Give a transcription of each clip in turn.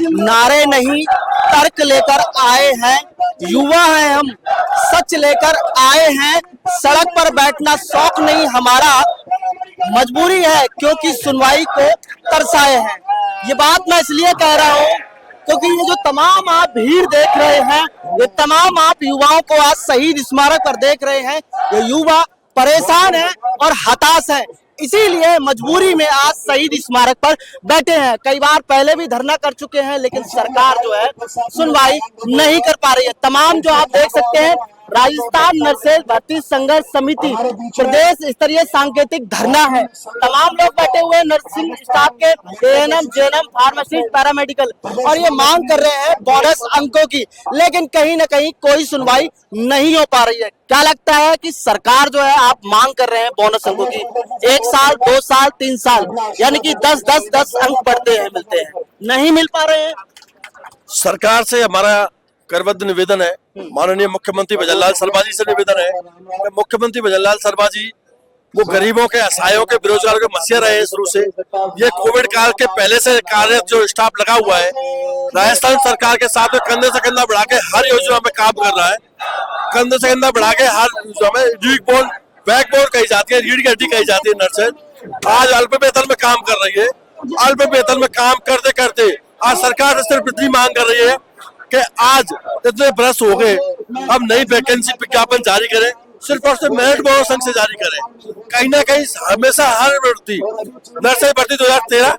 नारे नहीं तर्क लेकर आए हैं, युवा हैं हम, सच लेकर आए हैं, सड़क पर बैठना शौक नहीं हमारा, मजबूरी है क्योंकि सुनवाई को तरसाए हैं। ये बात मैं इसलिए कह रहा हूँ क्योंकि ये जो तमाम आप भीड़ देख रहे हैं, ये तमाम आप युवाओं को आज शहीद स्मारक पर देख रहे हैं, ये युवा परेशान है और हताश है, इसीलिए मजबूरी में आज शहीद स्मारक पर बैठे हैं। कई बार पहले भी धरना कर चुके हैं लेकिन सरकार जो है सुनवाई नहीं कर पा रही है। तमाम जो आप देख सकते हैं राजस्थान नर्सेज भर्ती संघर्ष समिति प्रदेश स्तरीय सांकेतिक धरना है। तमाम लोग बैठे हुए हैं, नर्सिंग स्टाफ के, एएनएम, जेएनएम, फार्मासिस्ट, पैरामेडिकल, और ये मांग कर रहे हैं बोनस अंकों की, लेकिन कहीं ना कहीं कोई सुनवाई नहीं हो पा रही है। क्या लगता है कि सरकार जो है आप मांग कर रहे हैं बोनस अंकों की, 1 साल 2 साल 3 साल यानी कि 10 अंक बढ़ते हैं, मिलते हैं, नहीं मिल पा रहे हैं। सरकार से हमारा करबद्ध निवेदन है, माननीय मुख्यमंत्री भजनलाल शर्मा जी से निवेदन है। मुख्यमंत्री भजनलाल शर्मा जी वो गरीबों के, असहायों के, बेरोजगारों के मसीहा रहे हैं शुरू से। ये कोविड काल के पहले से कार्य जो स्टाफ लगा हुआ है राजस्थान सरकार के साथ में कंधे से कंधा बढ़ा के हर योजना में काम कर रहा है। कंधे से कंधा बढ़ा के हर योजना में वीक-बोन, बैकबोन कही जाती है, रीढ़ की हड्डी कही जाती है नर्सेज। आज अल्प वेतन में काम कर रही है। अल्प वेतन में काम करते करते आज सरकार से सिर्फ इतनी मांग कर रही है कि आज इतने बरस हो गए, अब नई वैकेंसी विज्ञापन जारी करें, सिर्फ और सिर्फ मेरिट बोनस अंक से जारी करें। कहीं ना कहीं हमेशा हर भर्ती, नर्सेज भर्ती 2013,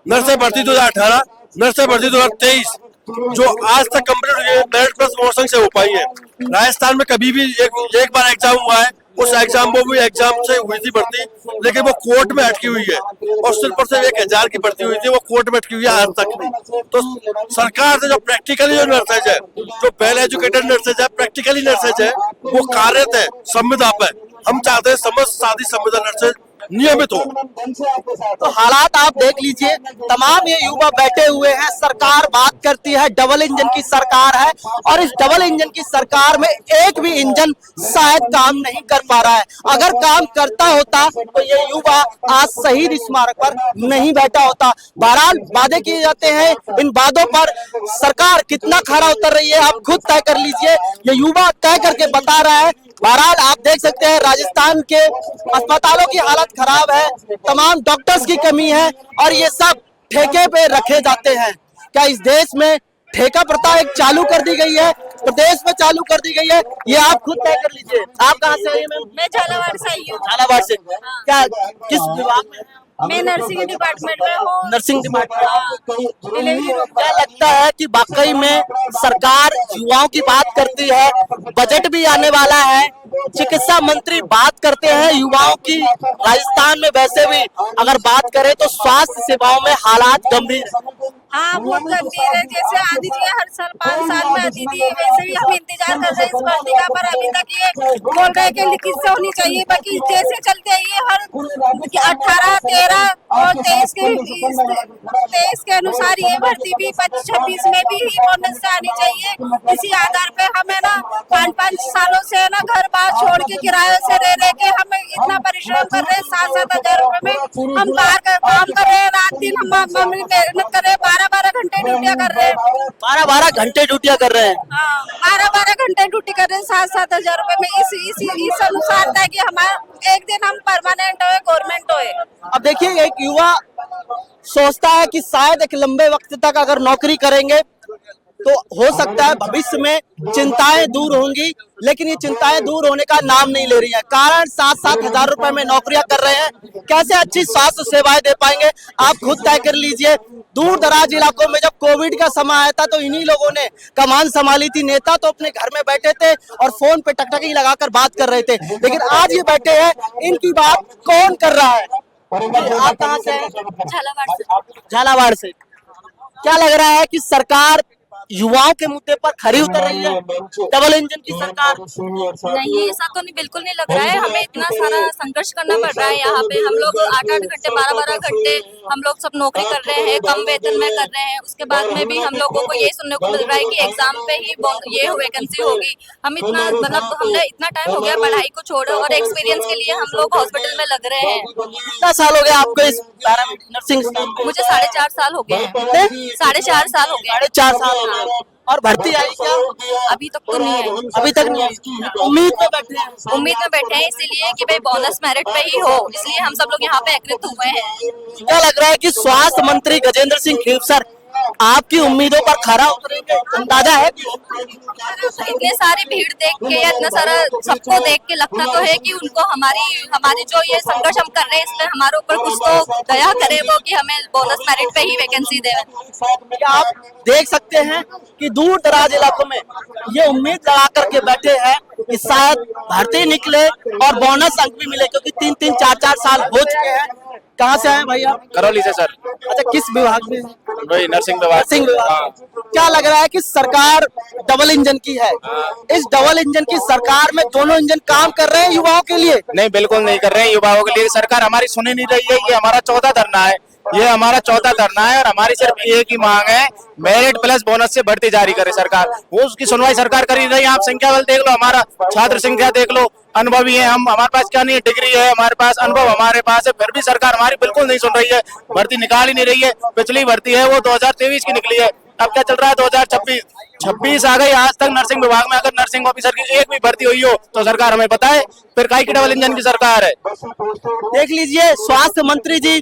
नर्सेज भर्ती 2018, नर्सेज भर्ती 2023 जो आज तक कंप्लीट हुई है मेरिट प्लस बोनस अंक से हो पाई है। राजस्थान में कभी भी एक बार एग्जाम हुआ है, उस एग्जाम वो भी एग्जाम से हुई थी भर्ती, लेकिन वो कोर्ट में अटकी हुई है और सिर्फ और सिर्फ 1000 की भर्ती हुई थी, वो कोर्ट में अटकी हुई है आज तक नहीं। तो सरकार से जो प्रैक्टिकली जो नर्सेज है, जो वेल एजुकेटेड नर्सेज है, प्रैक्टिकली नर्सेज है, वो कार्यरत है संविदा पे। हम चाहते हैं समस्त सादी संविदा नर्सेज नियमित हो। तो हालात आप देख लीजिए, तमाम ये युवा बैठे हुए हैं। सरकार बात करती है डबल इंजन की सरकार है, और इस डबल इंजन की सरकार में एक भी इंजन शायद काम नहीं कर पा रहा है। अगर काम करता होता तो ये युवा आज शहीद स्मारक पर नहीं बैठा होता। बहरहाल वादे किए जाते हैं, इन वादों पर सरकार कितना खरा उतर रही है आप खुद तय कर लीजिए। ये युवा तय करके बता रहा है। बहरहाल आप देख सकते हैं राजस्थान के अस्पतालों की हालत खराब है, तमाम डॉक्टर्स की कमी है, और ये सब ठेके पे रखे जाते हैं। क्या इस देश में ठेका प्रथा एक चालू कर दी गई है, प्रदेश में चालू कर दी गई है? ये आप खुद तय कर लीजिए। आप कहाँ से आई हैं मैम? मैं झालावाड़ से आई हूँ। झालावाड़ से। क्या किस विभाग में? मैं नर्सिंग डिपार्टमेंट में हूँ। Nursing department. Delivery room. क्या लगता है कि वाकई में सरकार युवाओं की बात करती है, बजट भी आने वाला है, चिकित्सा मंत्री बात करते हैं युवाओं की, राजस्थान में वैसे भी अगर बात करें तो स्वास्थ्य सेवाओं में हालात गंभीर है। हाँ, बहुत गंभीर है। जैसे आती थी हर साल 5 साल में आती थी, वैसे ही हम इंतजार कर रहे हैं इस भर्ती का, पर अभी तक ये बोल रहे हैं कि लिखित से होनी चाहिए। बाकी जैसे चलते हैं ये हर 18, 13 और 23 के अनुसार ये भर्ती भी 25-26 में भी ही बोनस से आनी चाहिए। इसी आधार पे हमें ना 5-5 सालों से ना घर बार छोड़ के किराए से रह के हमें इतना परिश्रम कर रहे हैं। 7-7 हजार रुपए में हम बाहर काम कर रहे हैं, रात दिन हम मेहनत कर रहे हैं, 12-12 घंटे ड्यूटियाँ कर रहे हैं। 12-12 घंटे ड्यूटियाँ कर रहे हैं। हाँ, 12-12 घंटे ड्यूटी कर रहे हैं 7-7 हजार रुपए में। इस अनुसार था कि हमारा एक दिन हम परमानेंट होए, गवर्नमेंट होए। अब देखिए, एक युवा सोचता है कि शायद एक लंबे वक्त तक अगर नौकरी करेंगे तो हो सकता है भविष्य में चिंताएं दूर होंगी, लेकिन ये चिंताएं दूर होने का नाम नहीं ले रही है। कारण 7-7 हजार रुपए में नौकरियां कर रहे हैं, कैसे अच्छी स्वास्थ्य सेवाएं दे पाएंगे? आप खुद तय कर लीजिए। दूर दराज इलाकों में जब कोविड का समय आया था तो इन्हीं लोगों ने कमान संभाली थी। नेता तो अपने घर में बैठे थे और फोन पे टकटकी लगाकर बात कर रहे थे, लेकिन आज ये बैठे हैं, इनकी बात कौन कर रहा है? आप कहाँ से हैं? झालावाड़ से। झालावाड़ से। क्या लग रहा है कि सरकार युवाओं के मुद्दे पर खरी उतर रही है डबल इंजन की सरकार? नहीं, ऐसा तो नहीं, बिल्कुल नहीं लग रहा है। हमें इतना सारा संघर्ष करना पड़ रहा है यहाँ पे। हम लोग 8-8 घंटे 12-12 घंटे हम लोग सब नौकरी कर रहे हैं, कम वेतन में कर रहे हैं। उसके बाद में भी हम लोगों को ये सुनने को मिल रहा है कि एग्जाम पे ही ये वैकेंसी होगी। हम इतना मतलब हमने इतना टाइम हो गया पढ़ाई को छोड़े और एक्सपीरियंस के लिए हम लोग हॉस्पिटल में लग रहे हैं। कितना साल हो गया आपको इस पैरामेडिक नर्सिंग काम को? मुझे 4.5 साल हो गए हैं। 4.5 साल हो गए। 4.5 साल हो गए। और भर्ती आई क्या? अभी तक तो नहीं आई। अभी तक नहीं आई। उम्मीद में बैठे हैं? उम्मीद में बैठे हैं इसीलिए कि भाई बोनस मेरिट पे ही हो, इसलिए हम सब लोग यहाँ पे एकत्रित हुए हैं। क्या लग रहा है कि स्वास्थ्य मंत्री गजेंद्र सिंह खेवसर आपकी उम्मीदों पर खरा उतरेंगे? अंदाजा है? इतने सारी भीड़ देख के या इतना सारा सबको देख के लगता तो है कि उनको हमारी जो ये संघर्ष हम कर रहे हैं इसमें हमारे ऊपर कुछ तो दया करे वो कि हमें बोनस मेरिट पे ही वैकेंसी दे। क्या आप देख सकते हैं कि दूर दराज इलाकों में ये उम्मीद लगा करके बैठे हैं कि शायद भर्ती निकले और बोनस अंक भी मिले, क्योंकि 3-3 4-4 साल हो चुके हैं। कहाँ से आए भाई आप? करौली से सर। अच्छा, किस विभाग में? वही नर्सिंग विभाग। नर्सिंग विभाग। क्या लग रहा है कि सरकार डबल इंजन की है? इस डबल इंजन की सरकार में दोनों इंजन काम कर रहे हैं युवाओं के लिए? नहीं, बिल्कुल नहीं कर रहे हैं युवाओं के लिए। सरकार हमारी सुनी नहीं रही है। ये हमारा 14 धरना है, ये हमारा 14 धरना है और हमारी सिर्फ एक ही मांग है, मेरिट प्लस बोनस से भर्ती जारी करे सरकार। वो उसकी सुनवाई सरकार कर ही नहीं। आप संख्या बल देख लो, हमारा छात्र संख्या देख लो, अनुभवी है हम, हमारे पास क्या नहीं है, डिग्री है हमारे पास, अनुभव हमारे पास है, फिर भी सरकार हमारी बिल्कुल नहीं सुन रही है, भर्ती निकाल ही नहीं रही है। पिछली भर्ती है वो 2023 की निकली है, अब क्या चल रहा है 2026 आ गई। आज तक नर्सिंग विभाग में अगर नर्सिंग ऑफिसर की एक भी भर्ती हुई हो तो सरकार हमें बताए, फिर काहे की डबल इंजन की सरकार है। देख लीजिए, स्वास्थ्य मंत्री जी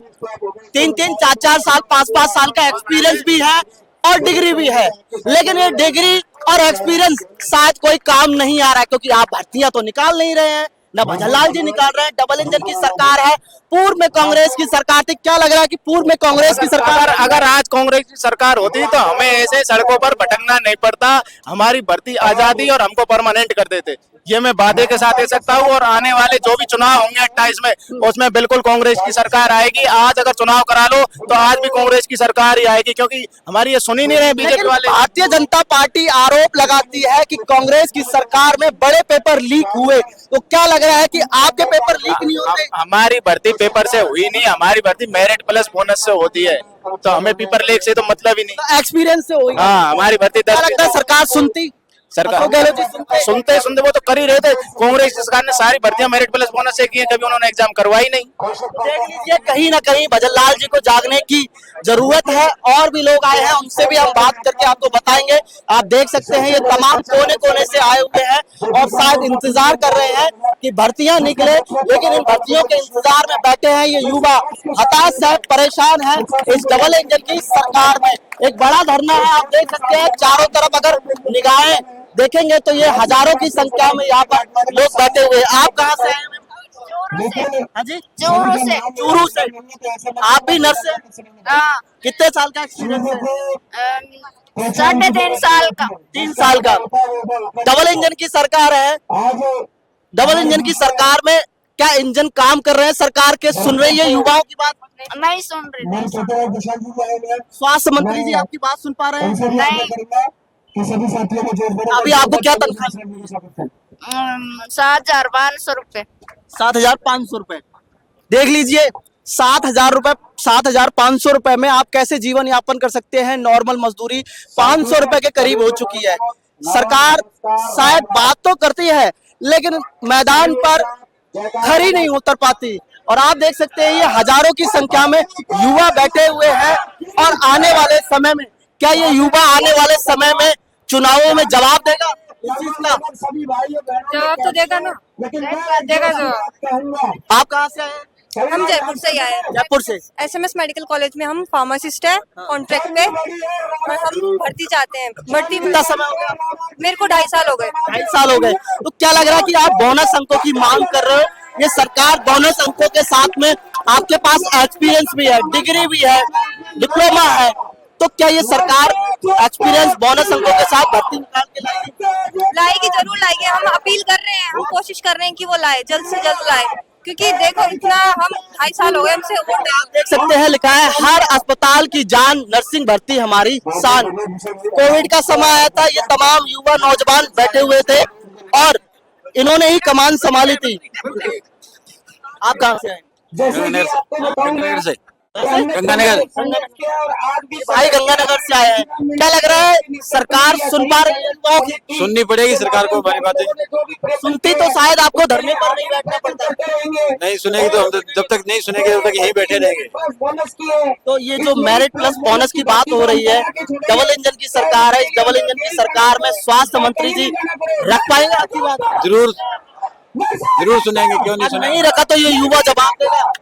3-3 4-4 साल 5-5 साल का एक्सपीरियंस भी है और डिग्री भी है, लेकिन ये डिग्री और एक्सपीरियंस शायद कोई काम नहीं आ रहा है, क्योंकि आप भर्तियां तो निकाल नहीं रहे हैं, न भजनलाल जी निकाल रहे हैं। डबल इंजन की सरकार है, पूर्व में कांग्रेस की सरकार थी। क्या लग रहा है कि पूर्व में कांग्रेस की सरकार, अगर आज कांग्रेस की सरकार होती तो हमें ऐसे सड़कों पर भटकना नहीं पड़ता, हमारी भर्ती आजादी और हमको परमानेंट कर देते। ये मैं वादे के साथ कह सकता हूँ। और आने वाले जो भी चुनाव होंगे 28 में, उसमें बिल्कुल कांग्रेस की सरकार आएगी। आज अगर चुनाव करा लो तो आज भी कांग्रेस की सरकार ही आएगी, क्योंकि हमारी ये सुनी नहीं रहे बीजेपी वाले। भारतीय जनता पार्टी आरोप लगाती है कि कांग्रेस की सरकार में बड़े पेपर लीक हुए, तो क्या लग रहा है कि आपके पेपर लीक नहीं होते? हमारी भर्ती पेपर से हुई नहीं, हमारी भर्ती मेरिट प्लस बोनस से होती है, तो हमें पेपर लीक से तो मतलब ही नहीं। एक्सपीरियंस से हुई। हाँ, हमारी भर्ती क्या लगता है सरकार सुनती? सरकार अशोक गहलोत जी सुनते वो तो कर ही रहे थे। कांग्रेस की सरकार ने सारी भर्तियां मेरिट प्लस बोनस से की है, कभी उन्होंने एग्जाम करवाई नहीं। देख लीजिए, कहीं ना कहीं भजनलाल जी को जागने की जरूरत है। और भी लोग आए हैं, उनसे भी हम बात करके आपको बताएंगे। आप देख सकते हैं ये तमाम कोने कोने से आए हुए हैं और शायद इंतजार कर रहे हैं कि भर्तियां निकले, लेकिन इन भर्तियों के इंतजार में बैठे हैं ये युवा, हताश है, परेशान है इस डबल इंजन की सरकार में। एक बड़ा धरना है, आप देख सकते हैं चारों तरफ अगर निगाहें देखेंगे तो ये हजारों की संख्या में यहाँ पर लोग बैठे हुए हैं। आप कहाँ से हैं? हाँ जी, चूरू से। चूरू से। आप भी नर्स हैं? हाँ। कितने साल का एक्सपीरियंस है? 3.5 साल का। 3 साल का। डबल इंजन की सरकार है, डबल इंजन की सरकार में क्या इंजन काम कर रहे हैं? सरकार के सुन रही है युवाओं की बात? नहीं सुन रही। स्वास्थ्य मंत्री जी आपकी बात सुन पा रहे हैं? नहीं। अभी आपको क्या तनख्वाह? 7,500 रुपए। 7,500 रुपए। देख लीजिए, 7,000 रुपए, 7,500 रुपए में आप कैसे जीवन यापन कर सकते हैं? नॉर्मल मजदूरी 500 रुपए के करीब हो चुकी है। सरकार शायद बात तो करती है, लेकिन मैदान पर खरी नहीं उतर पाती। और आप देख सकते हैं ये हजारों की संख्या में युवा बैठे हुए हैं। और आने वाले समय में क्या ये युवा आने वाले समय में चुनावों में जवाब देगा इस चीज का? जवाब तो देगा ना, देगा जवाब। आप कहाँ से आए? हम जयपुर से ही आए हैं। जयपुर से। SMS मेडिकल कॉलेज में हम फार्मासिस्ट है, कॉन्ट्रैक्ट पे, और हम भर्ती चाहते हैं। भर्ती कितना समय हो गया? मेरे को 2.5 साल हो गए। 2.5 साल हो गए। तो क्या लग रहा है कि आप बोनस अंकों की मांग कर रहे हो? ये सरकार बोनस अंकों के साथ में आपके पास एक्सपीरियंस भी है, डिग्री भी है, डिप्लोमा है, तो क्या ये सरकार एक्सपीरियंस बोनस अंकों के साथ भर्ती निकाल के लाएगी? जरूर लाएगी। हम अपील कर रहे हैं, हम कोशिश कर रहे हैं कि वो लाए, जल्द से जल्द लाए। क्योंकि देखो इतना हम 2.5 साल हो गए हमसे वोट देख सकते हैं लिखा है हर अस्पताल की जान, नर्सिंग भर्ती हमारी शान। कोविड का समय आया था, ये तमाम युवा नौजवान बैठे हुए थे और इन्होंने ही कमान संभाली थी। आप कहाँ से आए? गंगानगर से। गंगानगर भाई गंगानगर से आए हैं, क्या लग रहा है सरकार सुन पा रही है युवाओं की? सुननी पड़ेगी सरकार को हमारी बातें। सुनती तो शायद आपको धरने पर नहीं बैठना पड़ता। नहीं सुनेगी तो हम जब तक नहीं सुनेंगे तब तक यहीं बैठे रहेंगे। तो ये जो मेरिट प्लस बोनस की बात हो रही है, डबल इंजन की सरकार है, इस डबल इंजन की सरकार में स्वास्थ्य मंत्री जी रख पाएंगे आपकी बात? जरूर सुनेंगे, क्यों नहीं सुनेंगे। नहीं रखा तो ये युवा जवाब देगा।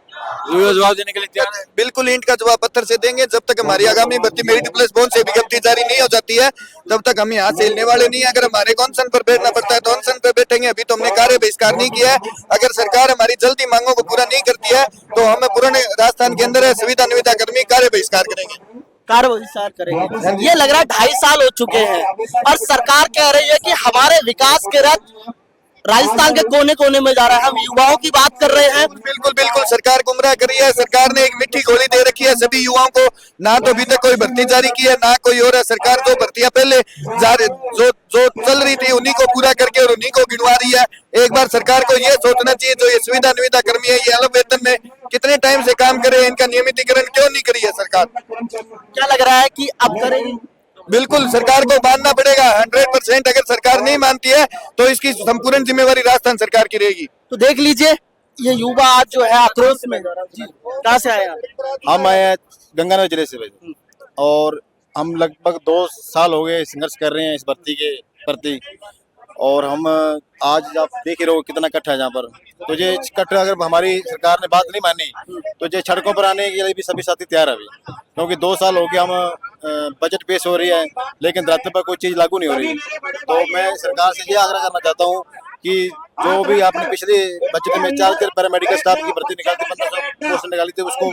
जवाब देने के लिए तैयार है। बिल्कुल ईंट का जवाब पत्थर से देंगे। जब तक हमारी आगामी भर्ती मेरिट प्लस बोनस से विज्ञप्ति जारी नहीं हो जाती है तब तक हम यहाँ से हिलने वाले नहीं है। अगर हमारे को अनशन पर बैठना पड़ता है तो अनशन पर बैठेंगे। अभी तो हमने कार्य बहिष्कार नहीं किया है। अगर सरकार हमारी जल्दी मांगों को पूरा नहीं करती है तो हमें पुराने राजस्थान के अंदर संविदा निविदा कर्मी कार्य बहिष्कार करेंगे। कार्य बहिष्कार करेंगे। ये लग रहा है 2.5 साल हो चुके हैं और सरकार कह रही है कि हमारे विकास के रथ राजस्थान के कोने कोने में जा रहा है। हम युवाओं की बात कर रहे हैं। बिल्कुल सरकार गुमराह करी है। सरकार ने एक मिट्टी गोली दे रखी है सभी युवाओं को। ना तो अभी तक कोई भर्ती जारी की है ना कोई और है। सरकार जो भर्तियां पहले जो चल रही थी उन्हीं को पूरा करके और उन्हीं को गिनवा रही है। एक बार सरकार को ये सोचना चाहिए जो ये सुविधा निविदा कर्मी है ये अलग वेतन में कितने टाइम से काम करे, इनका नियमितीकरण क्यों नहीं करी है सरकार? क्या लग रहा है कि अब करेगी? बिल्कुल सरकार को मानना पड़ेगा 100%। अगर सरकार नहीं मानती है तो इसकी संपूर्ण जिम्मेवारी राजस्थान सरकार की रहेगी। तो देख लीजिए ये युवा आज जो है आक्रोश में। जी कहाँ से आए आप? हम आए गंगानगर जिले से भाई, और हम लगभग 2 साल हो गए संघर्ष कर रहे हैं इस भर्ती के प्रति। और हम आज आप देख ही रहो कितना इकट्ठा है यहाँ पर। तो ये इकट्ठा अगर हमारी सरकार ने बात नहीं मानी तो ये सड़कों पर आने के लिए भी सभी साथी तैयार है अभी, क्योंकि 2 साल हो गए हम बजट पेश हो रही है लेकिन धरती पर कोई चीज लागू नहीं हो रही। तो मैं सरकार से ये आग्रह करना चाहता हूँ कि जो भी आपने पिछले बजट में 4 पैरामेडिकल स्टाफ की भर्ती निकाली थी, 1500 पोस्ट निकाली थी, उसको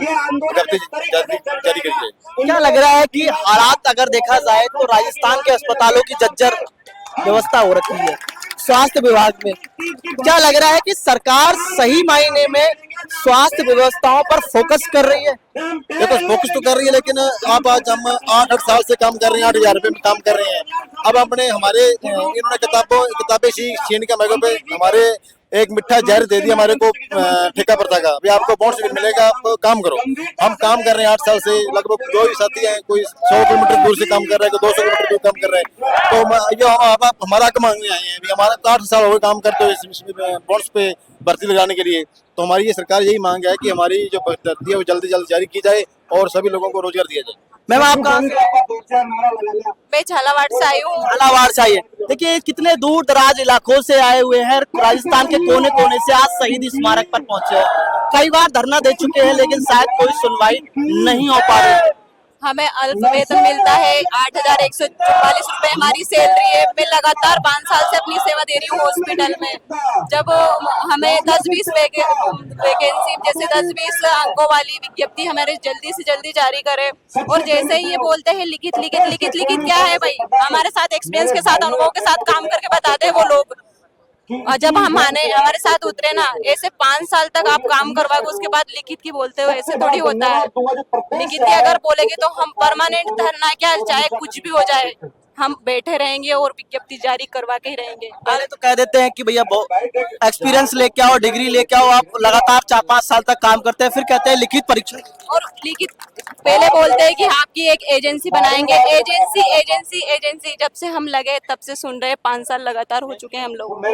भर्ती जारी करिए। क्या लग रहा है कि हालात अगर देखा जाए तो राजस्थान के अस्पतालों की जर्जर व्यवस्था हो रखी है स्वास्थ्य विभाग में। क्या लग रहा है कि सरकार सही मायने में स्वास्थ्य व्यवस्थाओं पर फोकस कर रही है? देखो फोकस तो कर रही है लेकिन आप आज हम 8 साल से काम कर रहे हैं, 8,000 रुपए में काम कर रहे हैं। अब अपने हमारे इन्होंने किताबें छीन के मेरे पे हमारे एक मिठा जहर दे दिया हमारे को ठेका प्रथा का। अभी आपको बोनस मिलेगा, आप काम करो। हम काम कर रहे हैं 8 साल से, लगभग जो भी साथी हैं कोई 100 किलोमीटर दूर से काम कर रहे हैं, कोई 200 किलोमीटर दूर काम कर रहे हैं। तो ये हमारा हक मांगने आए हैं। अभी हमारा 8 साल हो गए काम करते हुए बोनस पे भर्ती लगाने के लिए। तो हमारी ये सरकार यही मांग है कि हमारी जो भर्ती है वो जल्दी जल्द जारी की जाए और सभी लोगों को रोजगार दिया जाए। मैम आप कहाँ से? मैं झालावाड़ से आई हूँ। झालावाड़ से आई है। देखिए कितने दूर दराज इलाकों से आए हुए हैं, राजस्थान के कोने कोने से आज शहीद स्मारक पर पहुंचे हैं। कई बार धरना दे चुके हैं लेकिन शायद कोई सुनवाई नहीं हो पा रही है। हमें अल्प वेतन मिलता है 8,144 रुपए हमारी सैलरी है। मैं लगातार 5 साल से अपनी सेवा दे रही हूँ हॉस्पिटल में। जब हमें 10-20 वैकेंसी जैसे 10-20 अंकों वाली विज्ञप्ति हमारे जल्दी से जल्दी जारी करे, और जैसे ही ये बोलते हैं लिखित क्या है भाई? हमारे साथ एक्सपीरियंस के साथ अनुभव के साथ काम करके बताते हैं वो लोग। और जब हम हमारे साथ उतरे ना, ऐसे 5 साल तक आप काम करवाओगे उसके बाद लिखित की बोलते हो, ऐसे थोड़ी होता है। लिखित की अगर बोलेगे तो हम परमानेंट धरना क्या, चाहे कुछ भी हो जाए हम बैठे रहेंगे और विज्ञप्ति जारी करवा के ही रहेंगे। पहले तो कह देते हैं कि भैया एक्सपीरियंस लेके आओ, डिग्री लेके आओ, आप लगातार 4-5 साल तक काम करते हैं, फिर कहते हैं लिखित परीक्षा। और लिखित पहले बोलते हैं कि आपकी एक एजेंसी बनाएंगे। एजेंसी जब से हम लगे तब से सुन रहे, 5 साल लगातार हो चुके हैं हम लोग।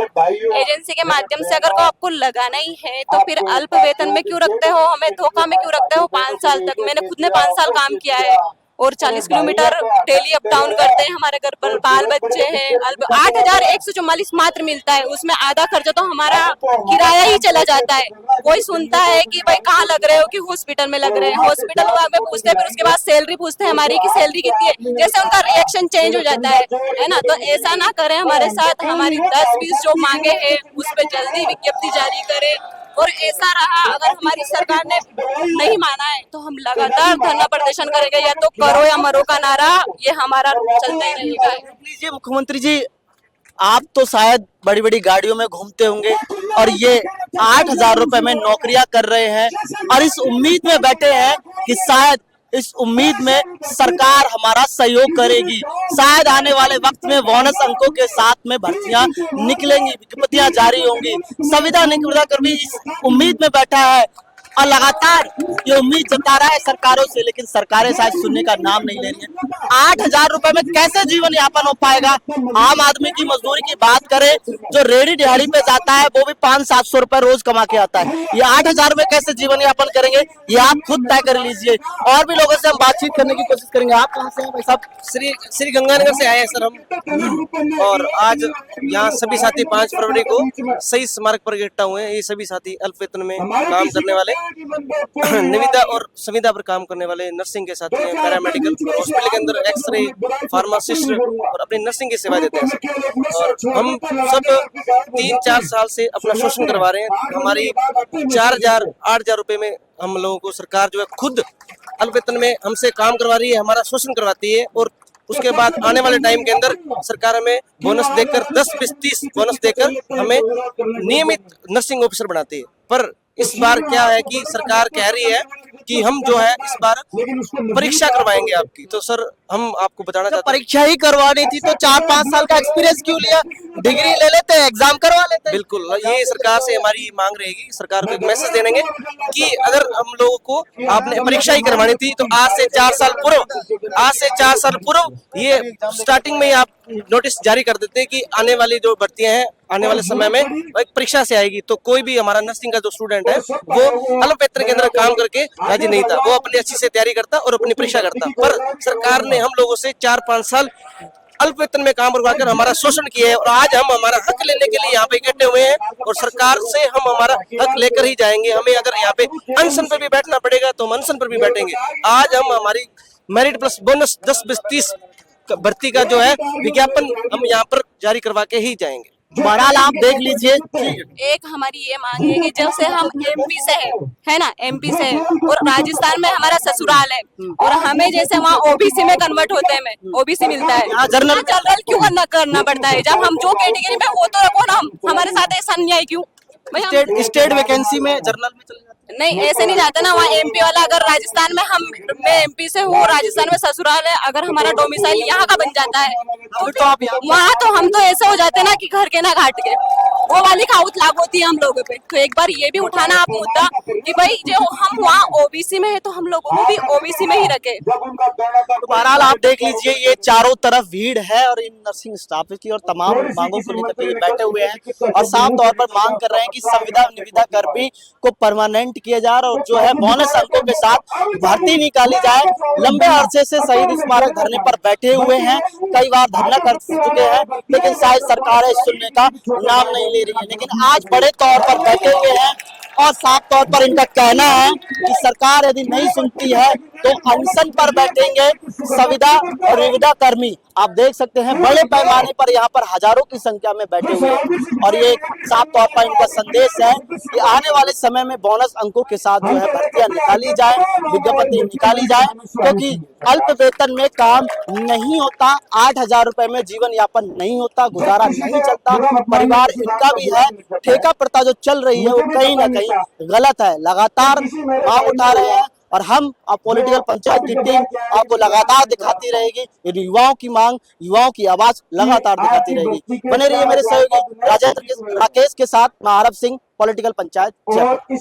एजेंसी के माध्यम से अगर आपको लगाना ही है तो फिर अल्प वेतन में क्यों रखते हो, हमें धोखा में क्यों रखते हो? 5 साल तक मैंने खुद ने 5 साल काम किया है और 40 किलोमीटर डेली अप डाउन करते हैं। हमारे घर पर बाल बच्चे हैं। 8,144 मात्र मिलता है, उसमें आधा खर्चा तो हमारा किराया ही चला जाता है। कोई सुनता है कि भाई कहाँ लग रहे हो, कि हॉस्पिटल में लग रहे हैं। हॉस्पिटल में पूछते हैं, फिर उसके बाद सैलरी पूछते हैं हमारी की सैलरी कितनी है, जैसे उनका रिएक्शन चेंज हो जाता है ना। तो ऐसा ना करें हमारे साथ। हमारी 10-20 जो मांगे हैं उस पर जल्दी विज्ञप्ति जारी करें। और ऐसा रहा, अगर हमारी सरकार ने नहीं माना है तो हम लगातार धरना प्रदर्शन करेंगे। या तो करो या मरो का नारा ये हमारा चलता ही रहेगा। लीजिए मुख्यमंत्री जी, आप तो शायद बड़ी बड़ी गाड़ियों में घूमते होंगे और ये 8,000 रुपए में नौकरियां कर रहे हैं और इस उम्मीद में बैठे हैं कि शायद इस उम्मीद में सरकार हमारा सहयोग करेगी, शायद आने वाले वक्त में बोनस अंकों के साथ में भर्तियां निकलेंगी, विज्ञप्तियां जारी होंगी। संविदा निविदा कर्मी इस उम्मीद में बैठा है और लगातार ये उम्मीद जता रहा है सरकारों से, लेकिन सरकारें शायद सुनने का नाम नहीं ले रही है। 8,000 रुपए में कैसे जीवन यापन हो पाएगा? आम आदमी की मजदूरी की बात करें, जो रेहड़ी दिहाड़ी पे जाता है वो भी 500-700 रुपए रोज कमा के आता है। ये 8,000 में कैसे जीवन यापन करेंगे, ये आप खुद तय कर लीजिए। और भी लोगों से हम बातचीत करने की कोशिश करेंगे। आप कहाँ से हैं भाई साहब? श्री गंगानगर से आए हैं सर हम, और आज यहाँ सभी साथी 5 फरवरी को सही स्मारक पर इकट्ठा हुए हैं। ये सभी साथी अल्प वेतन में काम करने वाले, निविदा और संविदा पर काम करने वाले, नर्सिंग के साथ हैं, पैरामेडिकल, हॉस्पिटल के अंदर एक्सरे, फार्मासिस्ट और अपनी नर्सिंग की सेवा देते हैं। और हम सब 3-4 साल से अपना शोषण करवा रहे हैं। हमारी 4,000-8,000 रुपए में हम लोगों को सरकार जो है खुद अल्प वेतन में हमसे काम करवा रही है, हमारा शोषण करवाती है। और उसके बाद आने वाले टाइम के अंदर सरकार हमें बोनस देकर 10-20-30 बोनस देकर हमें नियमित नर्सिंग ऑफिसर बनाती है। पर इस बार क्या है कि सरकार कह रही है कि हम जो है इस बार परीक्षा करवाएंगे आपकी। तो सर हम आपको बताना चाहते हैं, परीक्षा ही करवानी थी तो 4-5 साल का एक्सपीरियंस क्यों लिया? डिग्री ले लेते, एग्जाम करवा लेते। बिल्कुल, ये सरकार से हमारी मांग रहेगी। सरकार को एक मैसेज दे देंगे कि अगर हम लोगों को आपने परीक्षा ही करवानी थी तो आज से 4 साल पूर्व ये स्टार्टिंग में ही आप नोटिस जारी कर देते कि आने वाली जो भर्तियां हैं आने वाले समय में एक परीक्षा से आएगी। तो कोई भी हमारा नर्सिंग का जो स्टूडेंट है वो अल्प वेतन के अंदर काम करके राजी नहीं था, वो अपनी अच्छी से तैयारी करता और अपनी परीक्षा करता। पर सरकार ने हम लोगों से 4-5 साल अल्प वेतन में काम करवाकर हमारा शोषण किया है और आज हम हमारा हक लेने के लिए यहाँ पे इकट्ठे हुए हैं और सरकार से हम हमारा हक लेकर ही जाएंगे। हमें अगर यहाँ पे अनशन पर भी बैठना पड़ेगा तो हम अनशन पर भी बैठेंगे। आज हम हमारी मेरिट प्लस बोनस 10-20-30 भर्ती का जो है विज्ञापन हम यहाँ पर जारी करवा के ही जाएंगे। बहरहाल आप देख लीजिए, एक हमारी ये मांग है कि जब से हम एमपी से है ना, एमपी से और राजस्थान में हमारा ससुराल है और हमें जैसे वहाँ ओबीसी में कन्वर्ट होते हैं, हमें ओबीसी मिलता है, यहाँ जनरल क्यों करना पड़ता है? जब हम जो कैटेगरी में वो तो रखो ना, हमारे साथ ऐसा अन्याय क्यों? स्टेट वैकेंसी में जनरल में चले जाते हैं। नहीं, ऐसे नहीं जाता ना। वहाँ एमपी वाला, अगर राजस्थान में मैं एमपी से हूँ, राजस्थान में ससुराल है, अगर हमारा डोमिसाइल यहाँ का बन जाता है तो आप वहाँ तो हम तो ऐसे हो जाते ना कि घर के ना घाट के, वो वाली खाउत लागू होती है हम लोगों पे। तो एक बार ये भी उठाना आप मुद्दा कि भाई जो हम वहाँ ओबीसी में है तो हम लोगों को भी ओबीसी में ही रखे। तो बहरहाल आप देख लीजिए, ये चारों तरफ भीड़ है और इन नर्सिंग स्टाफ की और तमाम मांगों को लेकर के ये बैठे हुए हैं और साफ तौर पर मांग कर रहे हैं कि संविदा निविदा कर्मी को परमानेंट किया जाए और जो है बोनस अंकों के साथ भर्ती निकाली जाए। लंबे अरसे से शहीद स्मारक धरने पर बैठे हुए हैं, कई बार धरना कर चुके हैं, लेकिन शायद सरकारें सुनने का नाम नहीं ले रही है। लेकिन आज बड़े तौर पर बैठे हुए हैं और साफ तौर पर इनका कहना है कि सरकार यदि नहीं सुनती है तो अनशन पर बैठेंगे संविदा और निविदा कर्मी। आप देख सकते हैं बड़े पैमाने पर यहाँ पर हजारों की संख्या में बैठे हुए हैं और ये साफ तौर पर इनका संदेश है कि आने वाले समय में बोनस अंकों के साथ जो है भर्तियां निकाली जाए, विज्ञप्ति निकाली जाए, क्योंकि अल्प वेतन में काम नहीं होता, 8,000 रुपए में जीवन यापन नहीं होता, गुजारा नहीं चलता। परिवार इनका भी है, ठेका प्रथा जो चल रही है वो कहीं ना कहीं गलत है। लगातार मांग उठा रहे हैं और हम पॉलिटिकल पंचायत की टीम आपको लगातार दिखाती रहेगी। युवाओं की मांग, युवाओं की आवाज लगातार दिखाती रहेगी। बने रहिए मेरे सहयोगी राजेंद्र राकेश के साथ, मैं आरब सिंह, पॉलिटिकल पंचायत जयपुर।